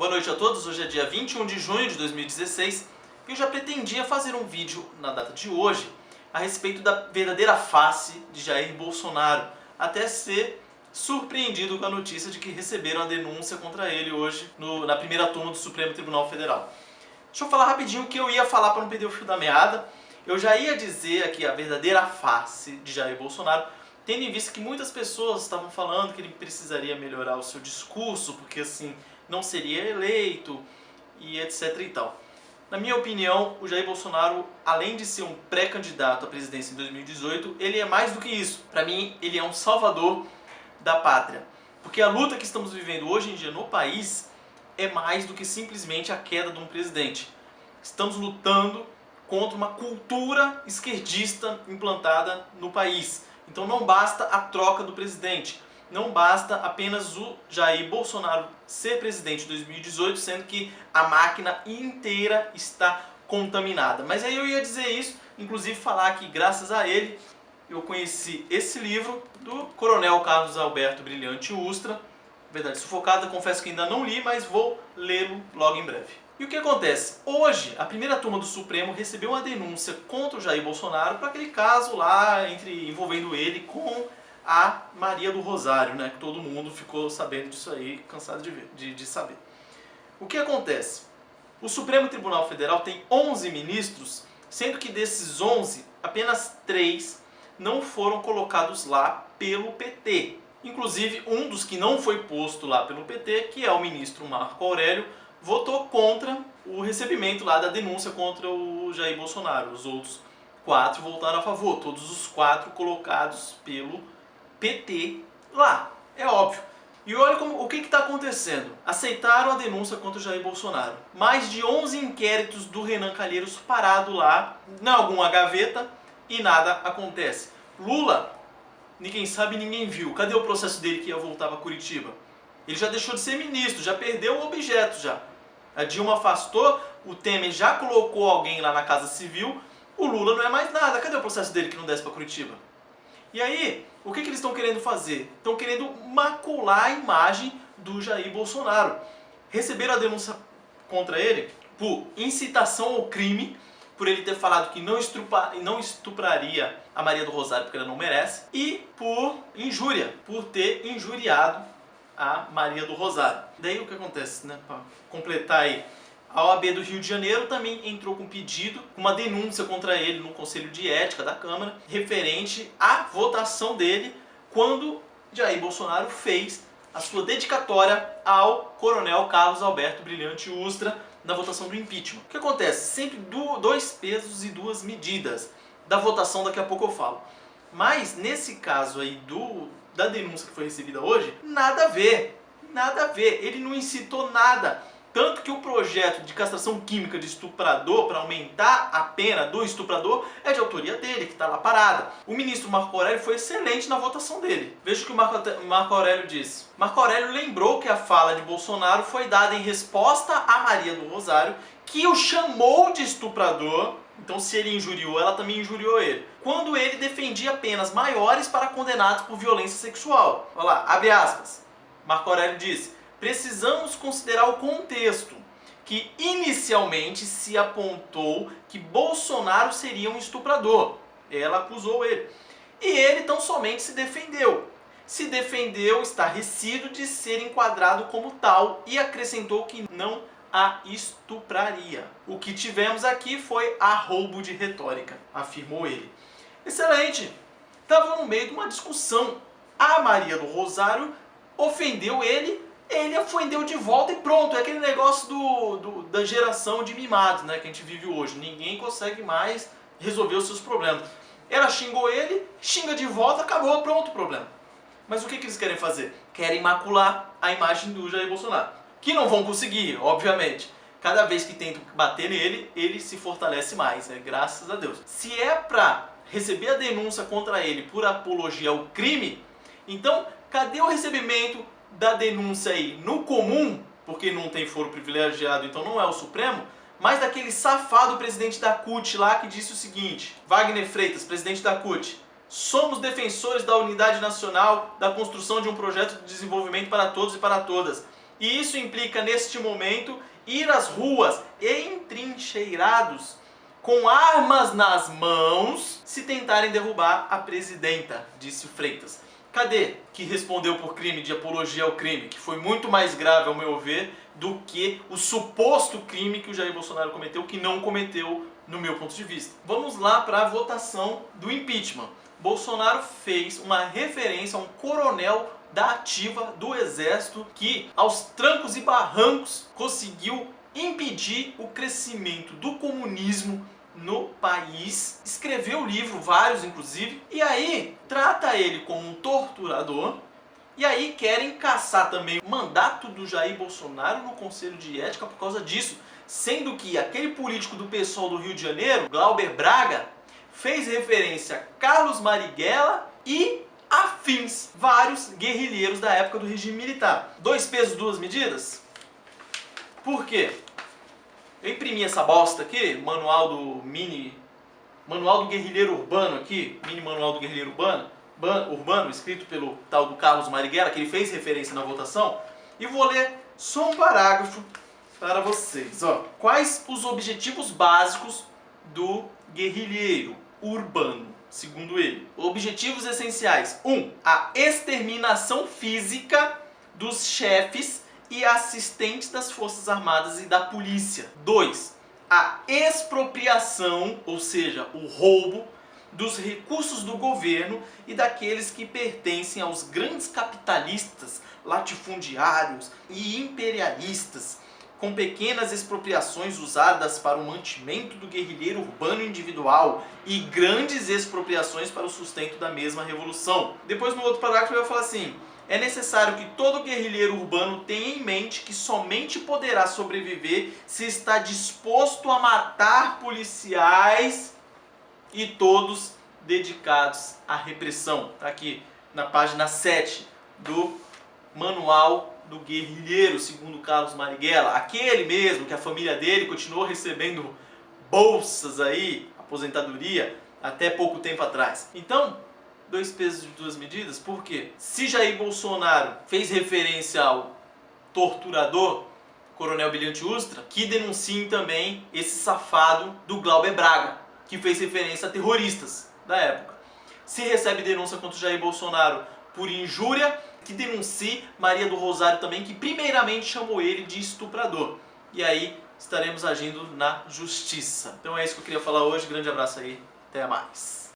Boa noite a todos, hoje é dia 21 de junho de 2016 e eu já pretendia fazer um vídeo na data de hoje a respeito da verdadeira face de Jair Bolsonaro, até ser surpreendido com a notícia de que receberam a denúncia contra ele hoje na primeira turma do Supremo Tribunal Federal. Deixa eu falar rapidinho o que eu ia falar para não perder o fio da meada. Eu já ia dizer aqui a verdadeira face de Jair Bolsonaro, tendo em vista que muitas pessoas estavam falando que ele precisaria melhorar o seu discurso, porque assim não seria eleito e etc e tal. Na minha opinião, o Jair Bolsonaro, além de ser um pré-candidato à presidência em 2018, ele é mais do que isso. Para mim, ele é um salvador da pátria. Porque a luta que estamos vivendo hoje em dia no país é mais do que simplesmente a queda de um presidente. Estamos lutando contra uma cultura esquerdista implantada no país. Então não basta a troca do presidente, não basta apenas o Jair Bolsonaro ser presidente em 2018, sendo que a máquina inteira está contaminada. Mas aí eu ia dizer isso, inclusive falar que graças a ele eu conheci esse livro do Coronel Carlos Alberto Brilhante Ustra, Verdade Sufocada, confesso que ainda não li, mas vou lê-lo logo em breve. E o que acontece? Hoje, a primeira turma do Supremo recebeu uma denúncia contra o Jair Bolsonaro para aquele caso lá envolvendo ele com a Maria do Rosário, né? Que todo mundo ficou sabendo disso aí, cansado de saber. O que acontece? O Supremo Tribunal Federal tem 11 ministros, sendo que desses 11, apenas 3 não foram colocados lá pelo PT. Inclusive, um dos que não foi posto lá pelo PT, que é o ministro Marco Aurélio, votou contra o recebimento lá da denúncia contra o Jair Bolsonaro. Os outros 4 votaram a favor, todos os 4 colocados pelo PT lá, é óbvio. E olha o que está acontecendo. Aceitaram a denúncia contra o Jair Bolsonaro. Mais de 11 inquéritos do Renan Calheiros parado lá, em alguma gaveta, e nada acontece. Lula, ninguém sabe, ninguém viu. Cadê o processo dele que ia voltar para Curitiba? Ele já deixou de ser ministro, já perdeu o objeto já. A Dilma afastou, o Temer já colocou alguém lá na Casa Civil, o Lula não é mais nada. Cadê o processo dele que não desce para Curitiba? E aí, o que eles estão querendo fazer? Estão querendo macular a imagem do Jair Bolsonaro. Receberam a denúncia contra ele por incitação ao crime, por ele ter falado que não estupraria a Maria do Rosário porque ela não merece, e por injúria, por ter injuriado a Maria do Rosário. Daí o que acontece, né? Para completar aí, a OAB do Rio de Janeiro também entrou com pedido, uma denúncia contra ele no Conselho de Ética da Câmara, referente à votação dele quando Jair Bolsonaro fez a sua dedicatória ao Coronel Carlos Alberto Brilhante Ustra na votação do impeachment. O que acontece? Sempre dois pesos e duas medidas. Da votação daqui a pouco eu falo. Mas nesse caso aí da denúncia que foi recebida hoje, nada a ver. Nada a ver. Ele não incitou nada. Tanto que o projeto de castração química de estuprador, para aumentar a pena do estuprador, é de autoria dele, que está lá parada. O ministro Marco Aurélio foi excelente na votação dele. Veja o que o Marco Aurélio disse. Marco Aurélio lembrou que a fala de Bolsonaro foi dada em resposta a Maria do Rosário, que o chamou de estuprador. Então, se ele injuriou, ela também injuriou ele. Quando ele defendia penas maiores para condenados por violência sexual. Olha lá, abre aspas. Marco Aurélio disse: precisamos considerar o contexto, que inicialmente se apontou que Bolsonaro seria um estuprador. Ela acusou ele. E ele tão somente se defendeu. Se defendeu estarrecido de ser enquadrado como tal e acrescentou que não a estupraria. O que tivemos aqui foi arroubo de retórica, afirmou ele. Excelente! Estava no meio de uma discussão. A Maria do Rosário ofendeu ele ofendeu de volta e pronto. É aquele negócio da geração de mimados, né, que a gente vive hoje. Ninguém consegue mais resolver os seus problemas. Ela xingou ele, xinga de volta, acabou, pronto o problema. Mas o que eles querem fazer? Querem macular a imagem do Jair Bolsonaro. Que não vão conseguir, obviamente. Cada vez que tentam bater nele, ele se fortalece mais, graças a Deus. Se é para receber a denúncia contra ele por apologia ao crime, então cadê o recebimento da denúncia aí no comum, porque não tem foro privilegiado, então não é o Supremo, mas daquele safado presidente da CUT lá que disse o seguinte, Wagner Freitas, presidente da CUT: somos defensores da unidade nacional, da construção de um projeto de desenvolvimento para todos e para todas. E isso implica, neste momento, ir às ruas entrincheirados, com armas nas mãos, se tentarem derrubar a presidenta, disse Freitas. Cadê que respondeu por crime de apologia ao crime, que foi muito mais grave, ao meu ver, do que o suposto crime que o Jair Bolsonaro cometeu, que não cometeu, no meu ponto de vista. Vamos lá para a votação do impeachment. Bolsonaro fez uma referência a um coronel da ativa do Exército que, aos trancos e barrancos, conseguiu impedir o crescimento do comunismo no país, escreveu livro, vários inclusive, e aí trata ele como um torturador, e aí querem caçar também o mandato do Jair Bolsonaro no Conselho de Ética por causa disso, sendo que aquele político do PSOL do Rio de Janeiro, Glauber Braga, fez referência a Carlos Marighella e afins, vários guerrilheiros da época do regime militar. 2 pesos, 2 medidas? Por quê? Eu imprimi essa bosta aqui, manual do guerrilheiro urbano aqui, mini manual do guerrilheiro urbano, escrito pelo tal do Carlos Marighella, que ele fez referência na votação, e vou ler só um parágrafo para vocês. Ó. Quais os objetivos básicos do guerrilheiro urbano, segundo ele? Objetivos essenciais. 1. A exterminação física dos chefes e assistentes das Forças Armadas e da polícia. 2. A expropriação, ou seja, o roubo dos recursos do governo e daqueles que pertencem aos grandes capitalistas, latifundiários e imperialistas, com pequenas expropriações usadas para o mantimento do guerrilheiro urbano individual e grandes expropriações para o sustento da mesma revolução. Depois, no outro parágrafo, eu vou falar assim: é necessário que todo guerrilheiro urbano tenha em mente que somente poderá sobreviver se está disposto a matar policiais e todos dedicados à repressão. Está aqui na página 7 do Manual do Guerrilheiro, segundo Carlos Marighella. Aquele mesmo que a família dele continuou recebendo bolsas aí, aposentadoria, até pouco tempo atrás. Então, 2 pesos e 2 medidas, por quê? Se Jair Bolsonaro fez referência ao torturador, Coronel Brilhante Ustra, que denunciem também esse safado do Glauber Braga, que fez referência a terroristas da época. Se recebe denúncia contra o Jair Bolsonaro por injúria, que denuncie Maria do Rosário também, que primeiramente chamou ele de estuprador. E aí estaremos agindo na justiça. Então é isso que eu queria falar hoje. Grande abraço aí, até mais.